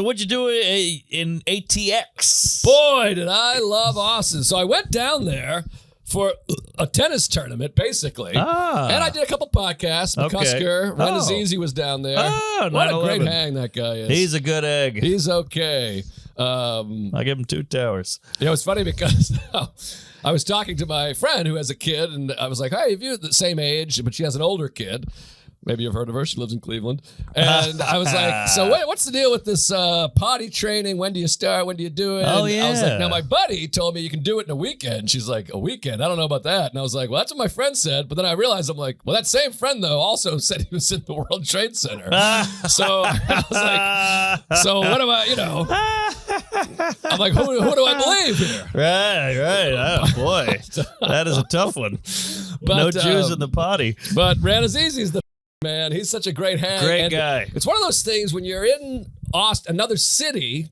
what'd you do in ATX? Boy, did I love Austin. So I went down there for a tennis tournament, basically. And I did a couple podcasts. McCusker, Renazizi was down there. What a great hang that guy is. He's a good egg. He's okay. I'll give him 2 towers. It's funny because I was talking to my friend who has a kid, and I was like, hey, have you the same age, but she has an older kid. Maybe you've heard of her. She lives in Cleveland. And I was like, so what's the deal with this potty training? When do you start? When do you do it? Oh, yeah. I was like, now my buddy told me you can do it in a weekend. She's like, a weekend? I don't know about that. And I was like, well, that's what my friend said. But then I realized, I'm like, well, that same friend, though, also said he was in the World Trade Center. So I was like, so what am I, I'm like, who do I believe here? Right. Oh, boy. That is a tough one. But, no Jews in the potty. But Renazizi's the man. He's such a great hang. Great guy. It's one of those things when you're in Austin, another city,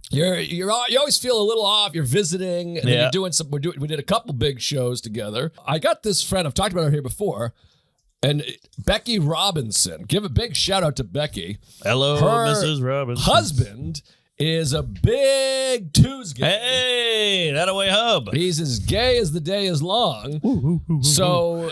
you always feel a little off. You're visiting, and then you're doing some. We did a couple big shows together. I got this friend. I've talked about her here before, and Becky Robinson. Give a big shout out to Becky. Hello, Mrs. Robinson. Husband is a big Tuesday. Hey, that away hub. He's as gay as the day is long. So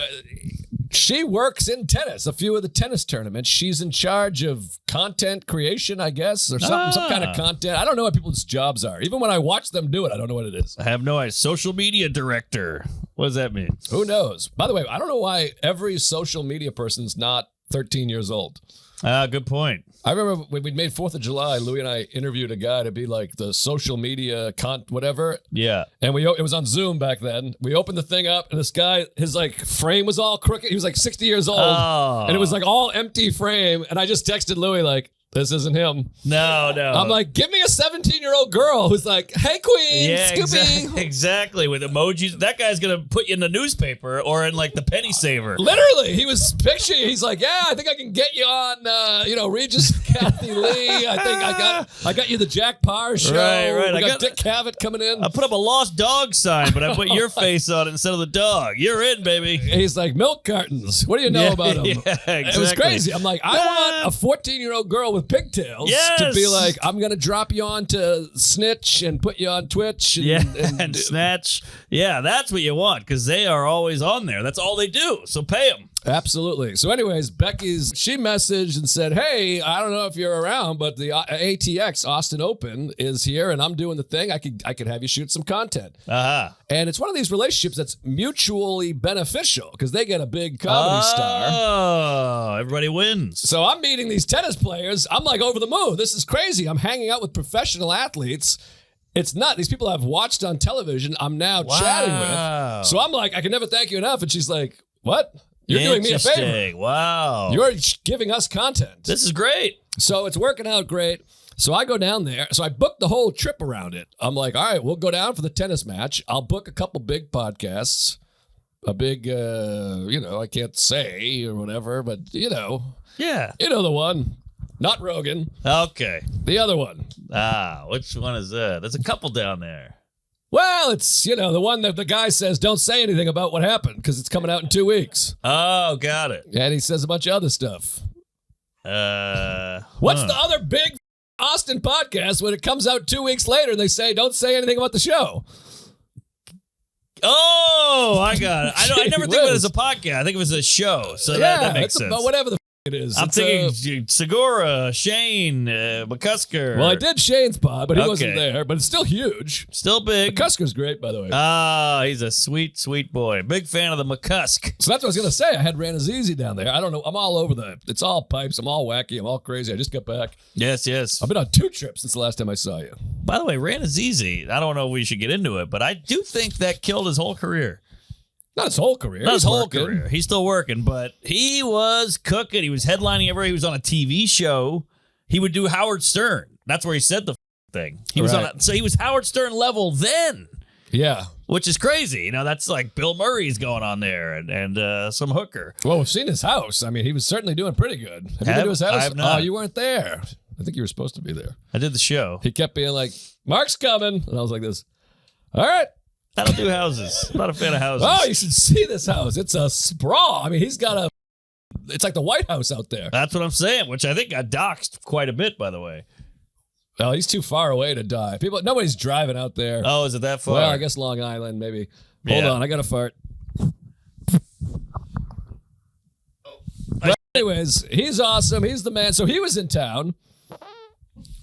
she works in tennis, a few of the tennis tournaments. She's in charge of content creation, I guess, or some kind of content. I don't know what people's jobs are. Even when I watch them do it, I don't know what it is. I have no idea. Social media director. What does that mean? Who knows? By the way, I don't know why every social media person's not 13 years old. Good point. I remember when we made 4th of July, Louis and I interviewed a guy to be like the social media whatever. Yeah. And it was on Zoom back then. We opened the thing up, and this guy, his like frame was all crooked. He was like 60 years old. And it was like all empty frame. And I just texted Louis like, this isn't him. No. I'm like, give me a 17-year-old girl who's like, hey, queen, yeah, Scooby. Exactly, with emojis. That guy's going to put you in the newspaper or in like the penny saver. Literally, he was picturing, he's like, yeah, I think I can get you on, Regis Kathy Lee. I think I got you the Jack Parr show. Right. I got Dick Cavett coming in. I put up a lost dog sign, but I put your face on it instead of the dog. You're in, baby. He's like, milk cartons. What do you know about him? Yeah, exactly. It was crazy. I'm like, I want a 14-year-old girl with pigtails to be like, I'm going to drop you on to Snitch and put you on Twitch. And Snatch. Yeah, that's what you want because they are always on there. That's all they do. So pay them. Absolutely. So anyways, she messaged and said, hey, I don't know if you're around, but the ATX Austin Open is here and I'm doing the thing. I could have you shoot some content. And it's one of these relationships that's mutually beneficial because they get a big comedy star. Oh, everybody wins. So I'm meeting these tennis players. I'm like over the moon. This is crazy. I'm hanging out with professional athletes. It's not. These people I've watched on television, I'm now chatting with. So I'm like, I can never thank you enough. And she's like, what? You're doing me a favor. Wow. You're giving us content. This is great. So it's working out great. So I go down there. So I booked the whole trip around it. I'm like, all right, we'll go down for the tennis match. I'll book a couple big podcasts. A big, I can't say or whatever, but Yeah. You know the one. Not Rogan. Okay. The other one. Which one is that? There's a couple down there. Well, it's, the one that the guy says, don't say anything about what happened because it's coming out in 2 weeks. Oh, got it. And he says a bunch of other stuff. What's the other big Austin podcast when it comes out 2 weeks later and they say, don't say anything about the show? Oh, I got it. I never think of it as a podcast. I think it was a show. So that makes sense. About whatever the it is. I'm thinking Segura, Shane, McCusker. Well, I did Shane's pod, but he wasn't there. But it's still huge. Still big. McCusker's great, by the way. He's a sweet, sweet boy. Big fan of the McCusk. So that's what I was going to say. I had Renazizi down there. I don't know. I'm all over it's all pipes. I'm all wacky. I'm all crazy. I just got back. Yes. I've been on 2 trips since the last time I saw you. By the way, Renazizi, I don't know if we should get into it, but I do think that killed his whole career. Not his whole career. Not his whole career. He's still working, but he was cooking. He was headlining everywhere. He was on a TV show. He would do Howard Stern. That's where he said the thing. He was so he was Howard Stern level then. Yeah. Which is crazy. That's like Bill Murray's going on there and some hooker. Well, we've seen his house. I mean, he was certainly doing pretty good. Have you been to his house? I have not. Oh, you weren't there. I think you were supposed to be there. I did the show. He kept being like, Mark's coming. And I was like this. All right. I don't do houses. I'm not a fan of houses. Oh, you should see this house. It's a sprawl. I mean, he's got it's like the White House out there. That's what I'm saying, which I think got doxxed quite a bit, by the way. Oh, he's too far away to die. Nobody's driving out there. Oh, is it that far? Well, I guess Long Island, maybe. Hold on, I got to fart. But anyways, he's awesome. He's the man. So he was in town.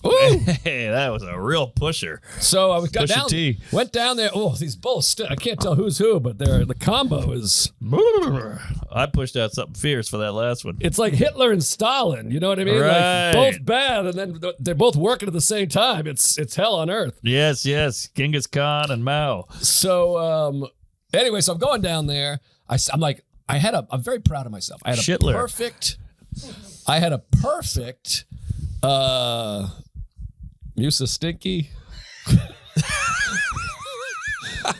Ooh. Hey, that was a real pusher. So I went down there. Oh, these both. I can't tell who's who, but the combo is. I pushed out something fierce for that last one. It's like Hitler and Stalin. You know what I mean? Right. Like both bad, and then they're both working at the same time. It's hell on earth. Yes. Genghis Khan and Mao. So anyway, so I'm going down there. I'm very proud of myself. I had a perfect. Musa Stinky. I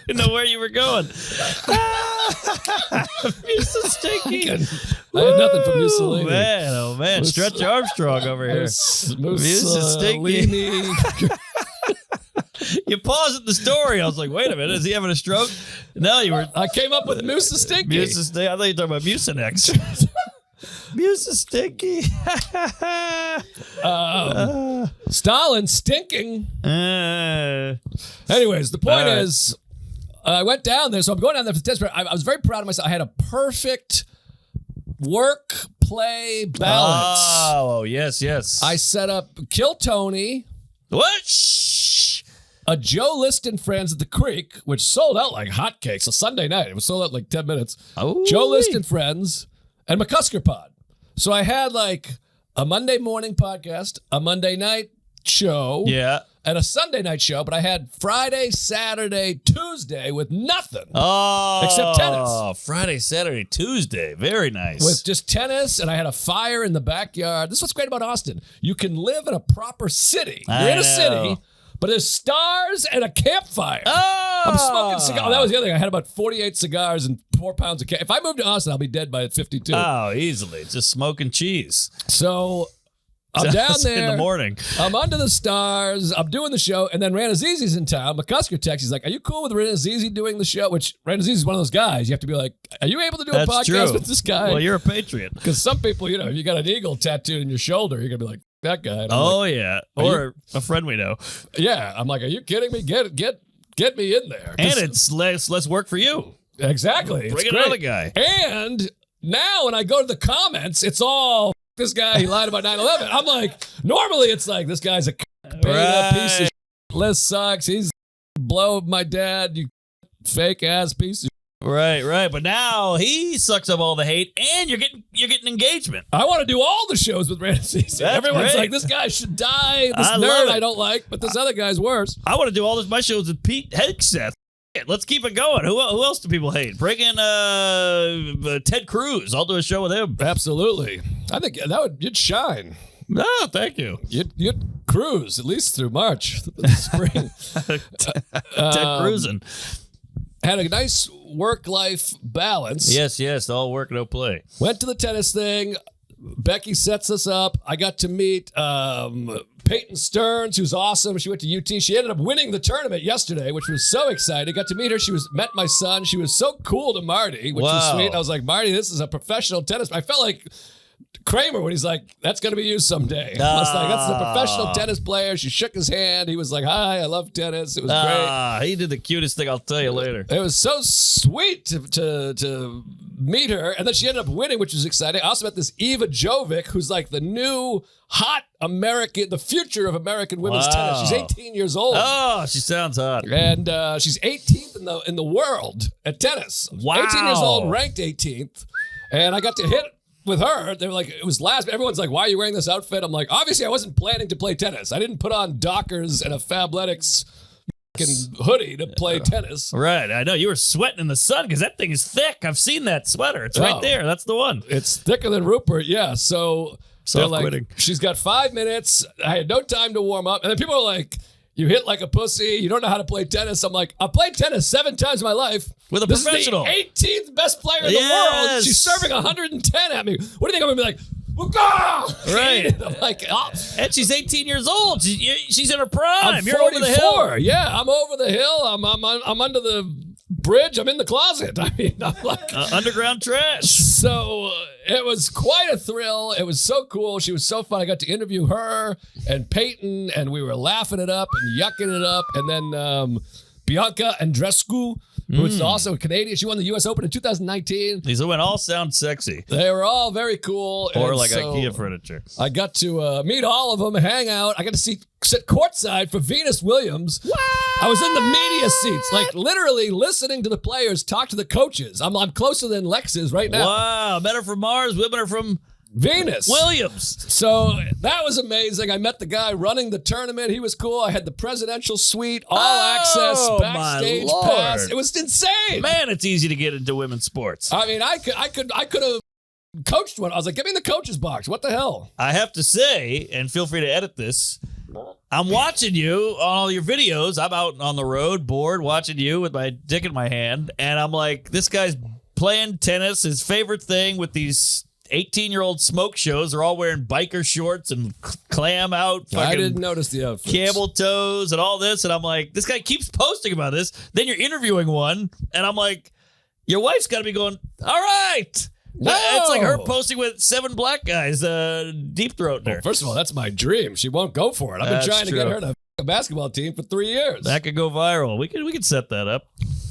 didn't know where you were going. Musa Stinky. I had nothing from Mussolini. Oh man. Stretch Armstrong over here. Musa Stinky. You paused at the story. I was like, wait a minute. Is he having a stroke? No, you were. I came up with Musa Stinky. I thought you were talking about Mucinex. Musa Stinky. Stalin stinking. Anyways, the point is, I went down there. So I'm going down there for the test. I was very proud of myself. I had a perfect work-play balance. Oh, yes. I set up Kill Tony. What? Shh. A Joe List and Friends at the Creek, which sold out like hotcakes. A Sunday night. It was sold out in like 10 minutes. Oh, Joe List and Friends and McCusker Pod. So I had like a Monday morning podcast, a Monday night show, and a Sunday night show, but I had Friday, Saturday, Tuesday with nothing. Except tennis. Oh, Friday, Saturday, Tuesday. Very nice. With just tennis, and I had a fire in the backyard. This is what's great about Austin. You can live in a proper city. You're in a city, but there's stars and a campfire. I'm smoking cigars. Oh, that was the other thing. I had about 48 cigars and 4 pounds of If I move to Austin, I'll be dead by 52. Oh, easily. Just smoking cheese. So I'm down there. In the morning. I'm under the stars. I'm doing the show. And then Ranazizi's in town. McCusker texts. He's like, are you cool with Ranazizi doing the show? Which Ranazizi's one of those guys. You have to be like, are you able to do a podcast with this guy? Well, you're a patriot. Because some people, if you got an eagle tattooed in your shoulder, you're going to be like, that guy. Yeah. Or a friend we know. Yeah. I'm like, are you kidding me? Get me in there. And it's less work for you. Exactly. Bring another guy. And now when I go to the comments, it's all this guy, he lied about 9/11. I'm like, normally it's like, this guy's a piece of shit. Liz sucks. He's blow my dad, you fake ass piece of shit. Right. But now he sucks up all the hate, and you're getting engagement. I want to do all the shows with Ramsey. Everyone's great. like, this guy should die. This nerd I don't like, but this other guy's worse. I want to do all my shows with Pete Hegseth. Let's keep it going. Who else do people hate? Bring in Ted Cruz. I'll do a show with him. Absolutely. I think you'd shine. Oh, thank you. You'd cruise at least through March, the spring. Ted cruising. Had a nice work-life balance. Yes. All work, no play. Went to the tennis thing. Becky sets us up. I got to meet Peyton Stearns, who's awesome. She went to UT. She ended up winning the tournament yesterday, which was so exciting. Got to meet her. She met my son. She was so cool to Marty, which was sweet. I was like, Marty, this is a professional tennis. I felt like Kramer when he's like, that's going to be you someday. I was like, that's a professional tennis player. She shook his hand. He was like, hi, I love tennis. It was great. He did the cutest thing. I'll tell you later. It was so sweet to meet her. And then she ended up winning, which was exciting. I also met this Eva Jovic, who's like the new hot American, the future of American women's tennis. She's 18 years old. Oh, she sounds hot. And she's 18th in the world at tennis. Wow. 18 years old, ranked 18th. And I got to hit with her. They were like, it was last. Everyone's like, why are you wearing this outfit? I'm like, obviously I wasn't planning to play tennis. I didn't put on Dockers and a Fabletics hoodie to play tennis. Right. I know. You were sweating in the sun because that thing is thick. I've seen that sweater. It's right there. That's the one. It's thicker than Rupert. Yeah. So they're like, she's got 5 minutes. I had no time to warm up. And then people are like, you hit like a pussy. You don't know how to play tennis. I'm like, I've played tennis 7 times in my life. With a professional. This is the 18th best player in the world. She's serving 110 at me. What do you think I'm going to be like? Right. I'm like, oh. And she's 18 years old. She's in her prime. I'm You're over the hill. Yeah, I'm over the hill. I'm under the bridge. I'm in the closet. I mean, I'm like underground trash. So it was quite a thrill. It was so cool. She was so fun. I got to interview her and Peyton, and we were laughing it up and yucking it up. And then Bianca Andreescu, who is also a Canadian. She won the U.S. Open in 2019. These women all sound sexy. They were all very cool. Or and like so IKEA furniture. I got to meet all of them, hang out. I got to sit courtside for Venus Williams. What? I was in the media seats, like literally listening to the players talk to the coaches. I'm closer than Lex is right now. Wow, men are from Mars, women are from Venus. Williams. So that was amazing. I met the guy running the tournament. He was cool. I had the presidential suite, all access, backstage pass. It was insane. Man, it's easy to get into women's sports. I mean, I could have coached one. I was like, give me the coach's box. What the hell? I have to say, and feel free to edit this, I'm watching you on all your videos. I'm out on the road, bored, watching you with my dick in my hand, and I'm like, this guy's playing tennis, his favorite thing with these 18-year-old smoke shows. They're all wearing biker shorts and clam out. I didn't notice the outfits. Camel toes and all this. And I'm like, this guy keeps posting about this. Then you're interviewing one. And I'm like, your wife's got to be going, all right. No. It's like her posting with 7 black guys deep throating her. Well, first of all, that's my dream. She won't go for it. I've been trying to get her to a basketball team for 3 years. That could go viral. We could set that up.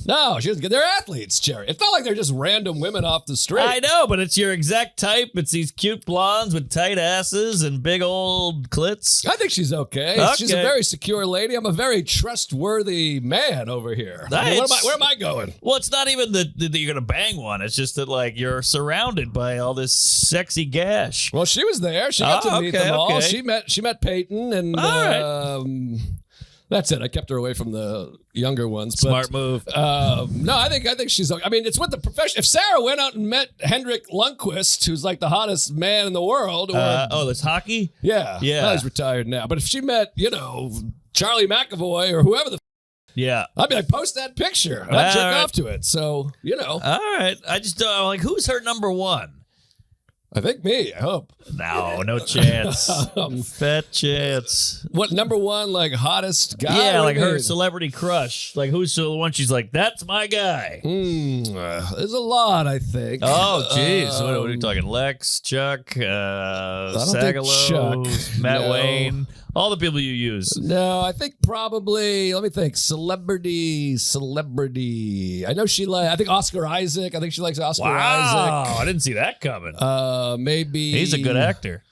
No, she doesn't get. They're athletes, Jerry. It's not like they're just random women off the street. I know, but it's your exact type. It's these cute blondes with tight asses and big old clits. I think she's okay. She's a very secure lady. I'm a very trustworthy man over here. I mean, where am I going? Well, it's not even that you're going to bang one. It's just that, like, you're surrounded by all this sexy gash. Well, she was there. She got to meet them all. She met Peyton, and that's it. I kept her away from the younger ones. Smart move. No, I think she's okay. I mean, it's what the profession. If Sarah went out and met Hendrik Lundqvist, who's like the hottest man in the world, or this hockey? Yeah. Well, he's retired now. But if she met, Charlie McAvoy or whoever I'd be like, post that picture. I'd jerk off to it. So, All right. I just don't, like, who's her number one? I think me, I hope. No chance. Fat chance. What, number one, like, hottest guy? Yeah, like her celebrity crush. Like, who's the one she's like, that's my guy? There's a lot, I think. Oh, jeez. What are you talking? Lex, Chuck, Sagalo, Matt Wayne. All the people you use. No, I think probably, let me think, celebrity. I know I think Oscar Isaac. I think she likes Oscar Isaac. I didn't see that coming. Maybe. He's a good actor.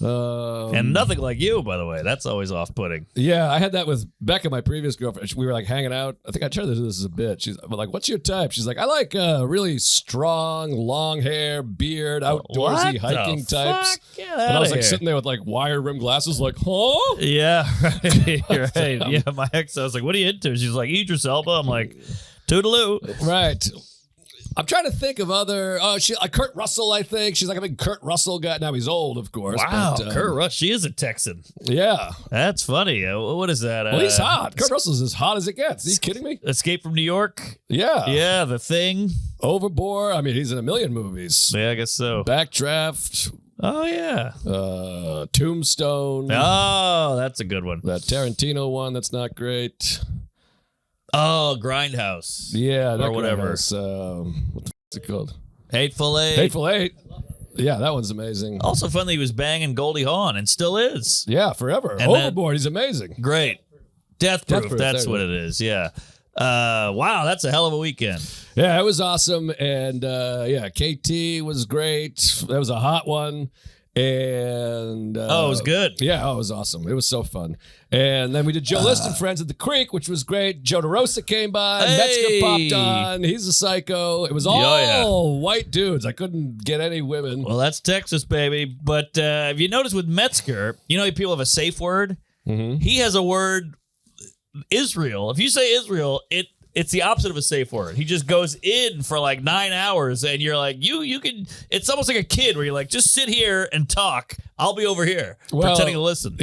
And nothing like you, by the way. That's always off-putting. Yeah, I had that with Becca, my previous girlfriend. We were like hanging out. I think I tried to do this as a bit. She's like, "What's your type?" She's like, "I like really strong, long hair, beard, outdoorsy hiking types." And I was like sitting there with like wire rim glasses, like, "Huh?" Yeah, right. Right. Yeah, my ex. I was like, "What are you into?" She's like, "Idris Elba." I'm like, "Toodaloo." Right. I'm trying to think of other. Kurt Russell, I think. She's like a big Kurt Russell guy. Now he's old, of course. Wow, but, Kurt Russell. She is a Texan. Yeah. That's funny. What is that? Well, he's hot. Kurt Russell's as hot as it gets. Are you kidding me? Escape from New York? Yeah. Yeah, The Thing. Overboard. I mean, he's in a million movies. Yeah, I guess so. Backdraft. Oh, yeah. Tombstone. Oh, that's a good one. That Tarantino one that's not great. Oh, Grindhouse. Yeah, or whatever. What the f*** is it called? Hateful Eight. Hateful Eight. Yeah, that one's amazing. Also fun that he was banging Goldie Hawn and still is. Yeah, forever. And Overboard, he's amazing. Great. Death Proof, that's what it is. Yeah. Wow, that's a hell of a weekend. Yeah, it was awesome. And KT was great. That was a hot one. And it was good. Yeah, it was awesome. It was so fun. And then we did Joe List and Friends at the Creek, which was great. Joe DeRosa came by. Metzger popped on. He's a psycho. It was all white dudes. I couldn't get any women. Well, that's Texas, baby. But if you notice with Metzger, people have a safe word. Mm-hmm. He has a word, Israel. If you say Israel, it's the opposite of a safe word. He just goes in for like 9 hours, and you're like, you can. It's almost like a kid where you're like, just sit here and talk. I'll be over here pretending to listen.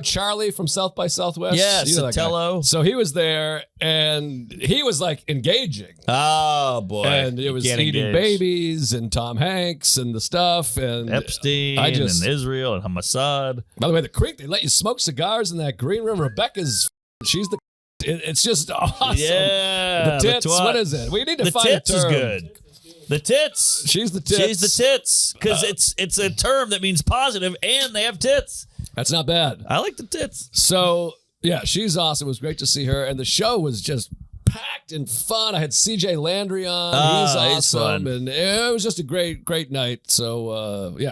Charlie from South by Southwest. Yes, Sotelo. So he was there, and he was like engaging. Oh boy! And it was eating babies and Tom Hanks and the stuff and Epstein and Israel and Mossad. By the way, the Creek, they let you smoke cigars in that green room. Rebecca's, she's the It's just awesome. Yeah. The tits. What is it? We need to the find a tits is term. good. The tits. She's the tits. She's the tits. Because it's a term that means positive and they have tits. That's not bad. I like the tits. So, yeah, she's awesome. It was great to see her. And the show was just packed and fun. I had CJ Landry on. He's awesome. fun. And it was just a great night. So, yeah,